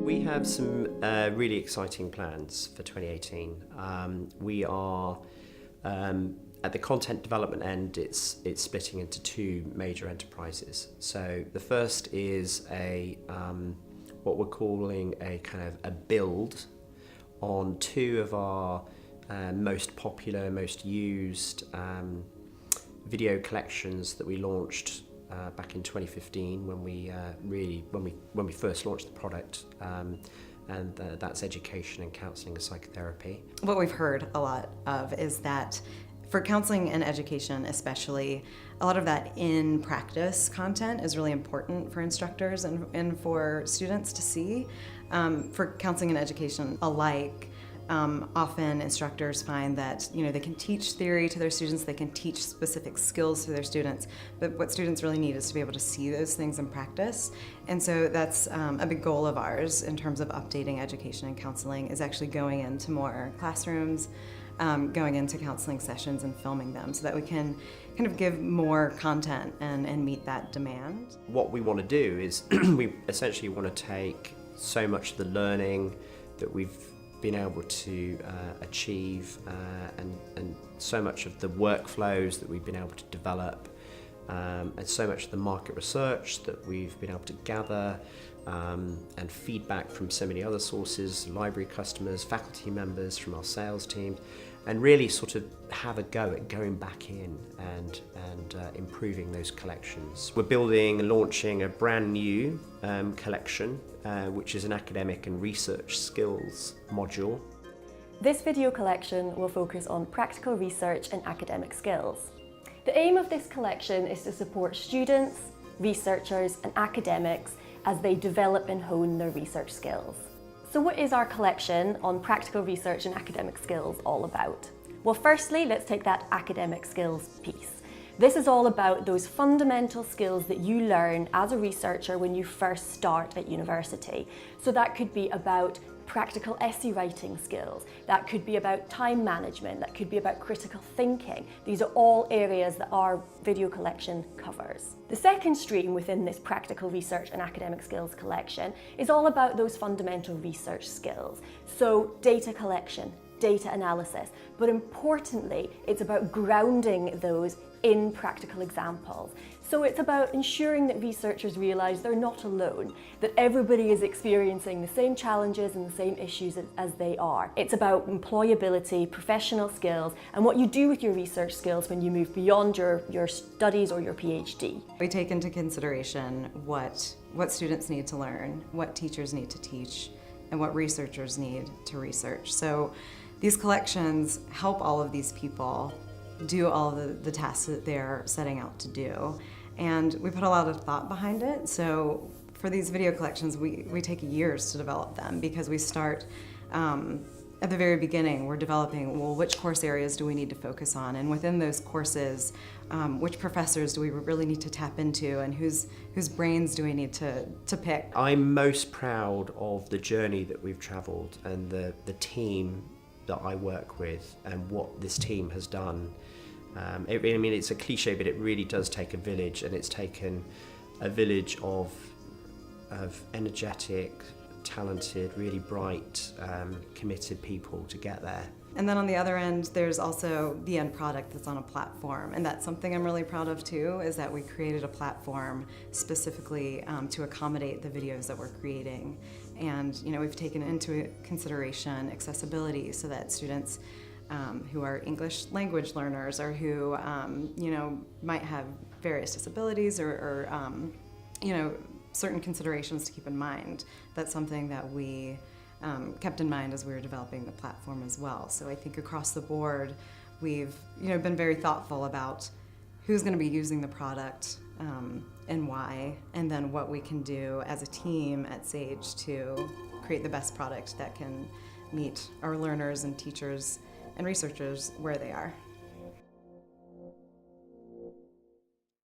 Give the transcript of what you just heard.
We have some really exciting plans for 2018. We are at the content development end. It's splitting into two major enterprises. So the first is what we're calling a kind of a build on two of our most popular, most used video collections that we launched back in 2015 when we first launched the product, and that's education and counselling and psychotherapy. What we've heard a lot of is that for counseling and education especially, a lot of that in practice content is really important for instructors and for students to see. For counseling and education alike, often instructors find that they can teach theory to their students, they can teach specific skills to their students, but what students really need is to be able to see those things in practice. And so that's a big goal of ours in terms of updating education and counseling, is actually going into more classrooms, going into counseling sessions and filming them so that we can kind of give more content and meet that demand. What we want to do is we essentially want to take so much of the learning that we've been able to achieve and so much of the workflows that we've been able to develop and so much of the market research that we've been able to gather and feedback from so many other sources, library customers, faculty members, from our sales team, and really sort of have a go at going back in and improving those collections. We're building and launching a brand new collection, which is an academic and research skills module. This video collection will focus on practical research and academic skills. The aim of this collection is to support students, researchers and academics as they develop and hone their research skills. So what is our collection on practical research and academic skills all about? Well, firstly, let's take that academic skills piece. This is all about those fundamental skills that you learn as a researcher when you first start at university. So that could be about practical essay writing skills, that could be about time management, that could be about critical thinking. These are all areas that our video collection covers. The second stream within this practical research and academic skills collection is all about those fundamental research skills. So data collection, data analysis, but importantly, it's about grounding those in practical examples. So it's about ensuring that researchers realise they're not alone, that everybody is experiencing the same challenges and the same issues as they are. It's about employability, professional skills, and what you do with your research skills when you move beyond your studies or your PhD. We take into consideration what students need to learn, what teachers need to teach, and what researchers need to research. So these collections help all of these people do all the tasks that they're setting out to do. And we put a lot of thought behind it. So for these video collections, we take years to develop them, because we start at the very beginning. We're developing, well, which course areas do we need to focus on? And within those courses, which professors do we really need to tap into, and whose brains do we need to pick? I'm most proud of the journey that we've traveled and the team that I work with and what this team has done. It's a cliche, but it really does take a village, and it's taken a village of energetic, talented, really bright, committed people to get there. And then on the other end, there's also the end product that's on a platform, and that's something I'm really proud of too, is that we created a platform specifically to accommodate the videos that we're creating. And we've taken into consideration accessibility, so that students who are English language learners, or who might have various disabilities or certain considerations to keep in mind. That's something that we kept in mind as we were developing the platform as well. So I think across the board, we've been very thoughtful about who's going to be using the product and why, and then what we can do as a team at Sage to create the best product that can meet our learners and teachers and researchers where they are.